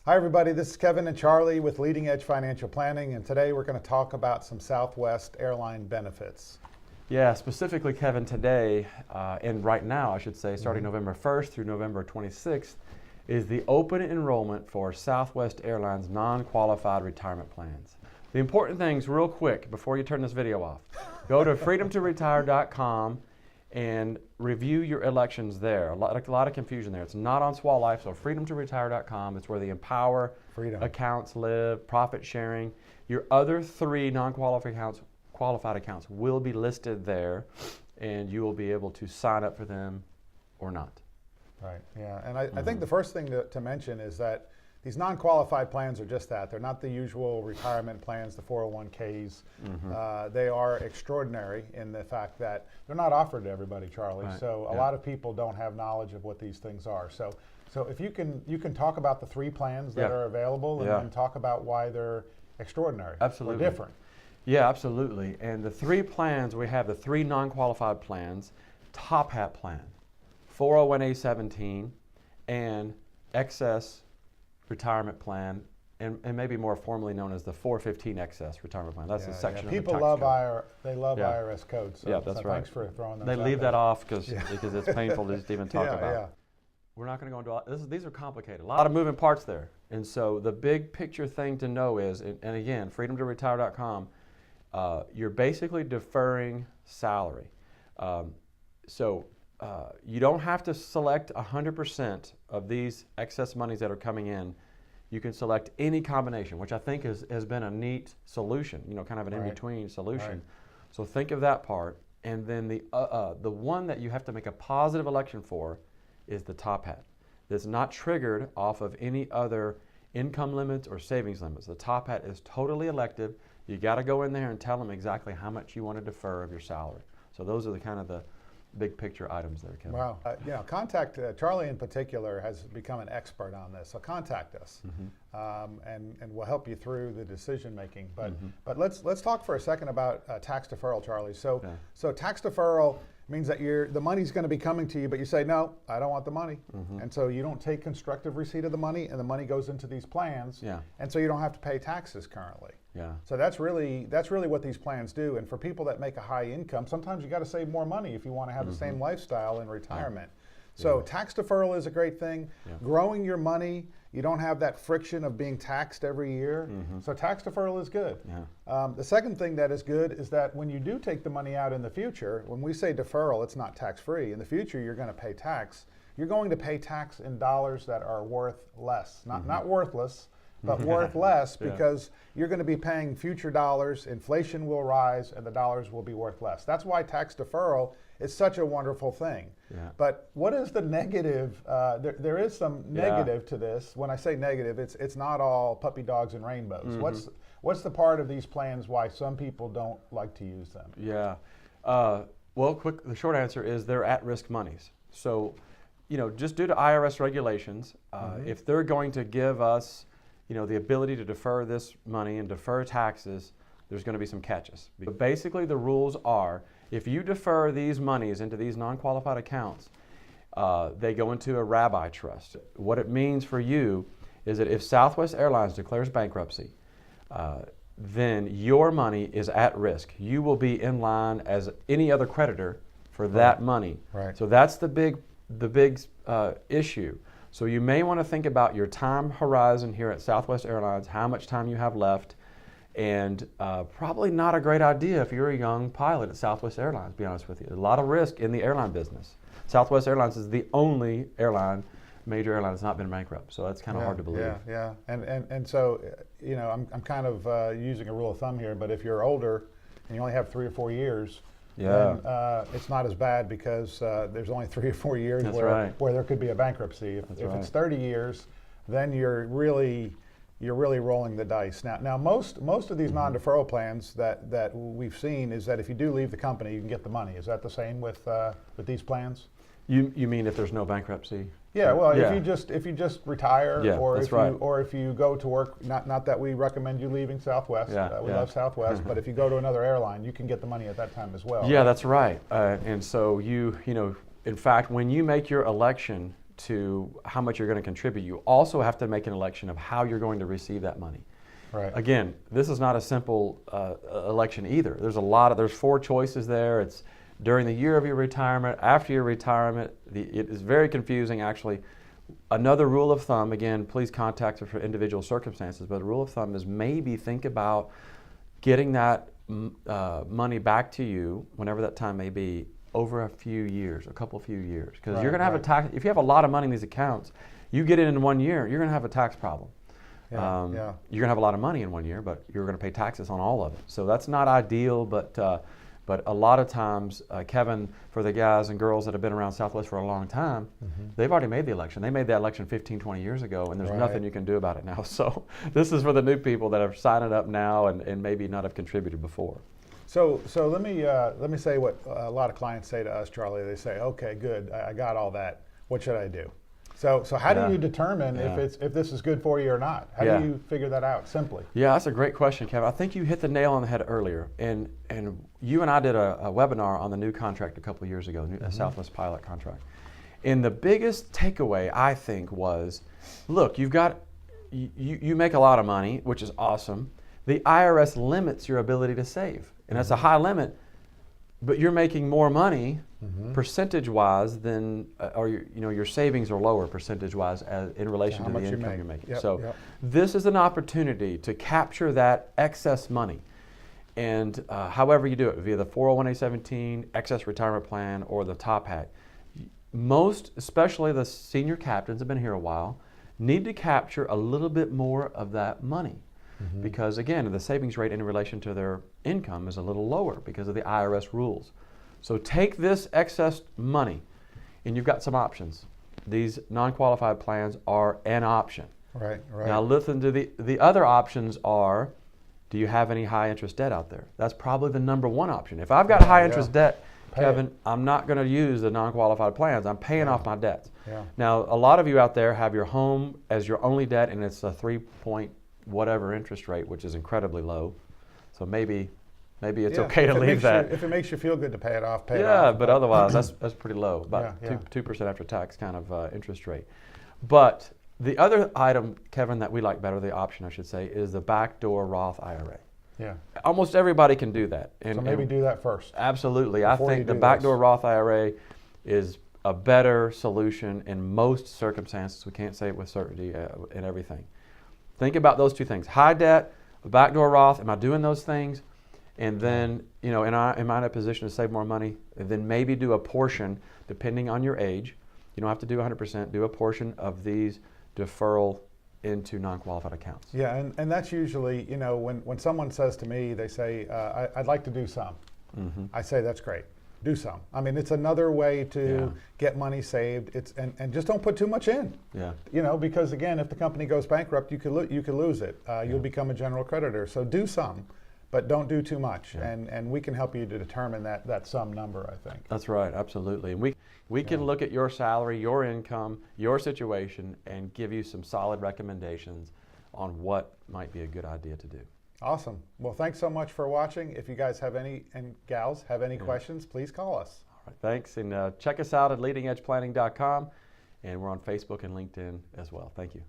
Hi everybody, this is Kevin and Charlie with Leading Edge Financial Planning, and today we're going to talk about some Southwest Airline benefits. Yeah, specifically Kevin, today, and right now I should say, starting November 1st through November 26th, is the open enrollment for Southwest Airlines non-qualified retirement plans. The important things real quick before you turn this video off. Go to freedomtoretire.com and review your elections there. A lot of confusion there. It's not on SWA Life, so freedomtoretire.com. It's where the Empower accounts live, profit sharing. Your other three qualified accounts will be listed there, and you will be able to sign up for them or not. Right, yeah, and I think the first thing to mention is that these non-qualified plans are just that. They're not the usual retirement plans, the 401ks. They are extraordinary in the fact that they're not offered to everybody, Charlie. Right. So a lot of people don't have knowledge of what these things are. So if you can talk about the three plans that are available, and then talk about why they're extraordinary, or different. Yeah, absolutely. And the three plans, we have the three non-qualified plans: Top Hat Plan, 401A-17, and Excess Retirement Plan, and maybe more formally known as the 415 Excess Retirement Plan. That's the section of the tax code. People love IRS codes. So, that's right. Thanks for throwing those They out leave there. that off because it's painful to just even talk about. Yeah. We're not going to go into all these are complicated. A lot of moving parts there. And so the big picture thing to know is, and again, freedomtoretire.com, you're basically deferring salary. You don't have to select 100% of these excess monies that are coming in. You can select any combination, which I think has been a neat solution, kind of an in-between solution. Right. So think of that part. And then the one that you have to make a positive election for is the Top Hat. That's not triggered off of any other income limits or savings limits. The Top Hat is totally elective. You got to go in there and tell them exactly how much you want to defer of your salary. So those are the kind of the big picture items there, Kevin. Wow. Contact Charlie in particular has become an expert on this. So contact us, and we'll help you through the decision making. But let's talk for a second about tax deferral, Charlie. So tax deferral means that the money's going to be coming to you, but you say, no, I don't want the money. And so you don't take constructive receipt of the money, and the money goes into these plans. And so you don't have to pay taxes currently. So that's really what these plans do. And for people that make a high income, sometimes you got to save more money if you want to have the same lifestyle in retirement. So tax deferral is a great thing. Growing your money, you don't have that friction of being taxed every year. So tax deferral is good. The second thing that is good is that when you do take the money out in the future, when we say deferral, it's not tax-free. In the future, you're going to pay tax. You're going to pay tax in dollars that are worth less, not worthless, but worth less, because you're going to be paying future dollars, inflation will rise, and the dollars will be worth less. That's why tax deferral is such a wonderful thing. But what is the negative? There is some negative to this. When I say negative, it's not all puppy dogs and rainbows. What's the part of these plans why some people don't like to use them? The short answer is they're at-risk monies. So, just due to IRS regulations, if they're going to give us the ability to defer this money and defer taxes, there's going to be some catches. But basically the rules are, if you defer these monies into these non-qualified accounts, they go into a rabbi trust. What it means for you is that if Southwest Airlines declares bankruptcy, then your money is at risk. You will be in line as any other creditor for that money. So that's the big issue. So you may want to think about your time horizon here at Southwest Airlines, how much time you have left, and probably not a great idea if you're a young pilot at Southwest Airlines, to be honest with you. A lot of risk in the airline business. Southwest Airlines is the only major airline that's not been bankrupt, so that's kind of hard to believe. And so, I'm kind of using a rule of thumb here, but if you're older and you only have 3 or 4 years, then it's not as bad, because there's only 3 or 4 years where there could be a bankruptcy. If it's 30 years, then you're really rolling the dice. Now most of these non-deferral plans that we've seen is that if you do leave the company, you can get the money. Is that the same with these plans? You mean if there's no bankruptcy? Yeah, well, if you just retire, or if you go to work, not that we recommend you leaving Southwest, we love Southwest, but if you go to another airline, you can get the money at that time as well. Yeah, that's right. And so in fact, when you make your election to how much you're going to contribute. You also have to make an election of how you're going to receive that money. Right. Again, this is not a simple election either. There's 4 choices there. It's during the year of your retirement, after your retirement. It is very confusing, actually. Another rule of thumb, again, please contact us for individual circumstances, but a rule of thumb is maybe think about getting that money back to you, whenever that time may be, over a few years, a few years. Because you're going to have a tax, if you have a lot of money in these accounts, you get it in 1 year, you're going to have a tax problem. You're going to have a lot of money in 1 year, but you're going to pay taxes on all of it. So that's not ideal, but a lot of times, Kevin, for the guys and girls that have been around Southwest for a long time, they've already made the election. They made that election 15, 20 years ago, and there's nothing you can do about it now. So this is for the new people that are signing up now and maybe not have contributed before. So let me say what a lot of clients say to us, Charlie. They say, okay, good, I got all that. What should I do? So how do you determine if this is good for you or not? How do you figure that out simply? Yeah, that's a great question, Kevin. I think you hit the nail on the head earlier. And you and I did a webinar on the new contract a couple of years ago, a Southwest pilot contract. And the biggest takeaway, I think, was, look, you make a lot of money, which is awesome. The IRS limits your ability to save. And that's a high limit, but you're making more money percentage-wise than, or your savings are lower percentage-wise in relation to the income you're making. This is an opportunity to capture that excess money. And however you do it, via the 401(a)(17), excess retirement plan, or the top hat. Most, especially the senior captains, have been here a while, need to capture a little bit more of that money. Because again, the savings rate in relation to their income is a little lower because of the IRS rules. So take this excess money, and you've got some options. These non-qualified plans are an option. Right. Now listen to the other options are, do you have any high interest debt out there? That's probably the number 1 option. If I've got high interest debt, Kevin, I'm not going to use the non-qualified plans. I'm paying off my debts. Now, a lot of you out there have your home as your only debt, and it's a 3 whatever interest rate, which is incredibly low. So maybe it's okay to leave that. If it makes you feel good to pay it off, pay it off. Yeah, but otherwise that's pretty low, about 2% after tax kind of interest rate. But the other item, Kevin, that we like better, the option I should say, is the Backdoor Roth IRA. Yeah. Almost everybody can do that. So maybe do that first. Absolutely. I think the Backdoor Roth IRA is a better solution in most circumstances. We can't say it with certainty in everything. Think about those 2 things. High debt, a backdoor Roth, am I doing those things? And then, am I in a position to save more money? And then maybe do a portion, depending on your age. You don't have to do 100%, do a portion of these deferral into non-qualified accounts. Yeah, and that's usually, when someone says to me, they say, I'd like to do some. I say, that's great. Do some. I mean, it's another way to get money saved. And just don't put too much in. Yeah. Because again, if the company goes bankrupt, you could lose it. You'll become a general creditor. So do some, but don't do too much. And we can help you to determine that sum number, I think. That's right. Absolutely. And we can look at your salary, your income, your situation, and give you some solid recommendations on what might be a good idea to do. Awesome. Well, thanks so much for watching. If you guys have any, and gals have any questions, please call us. All right, thanks. And check us out at leadingedgeplanning.com. And we're on Facebook and LinkedIn as well. Thank you.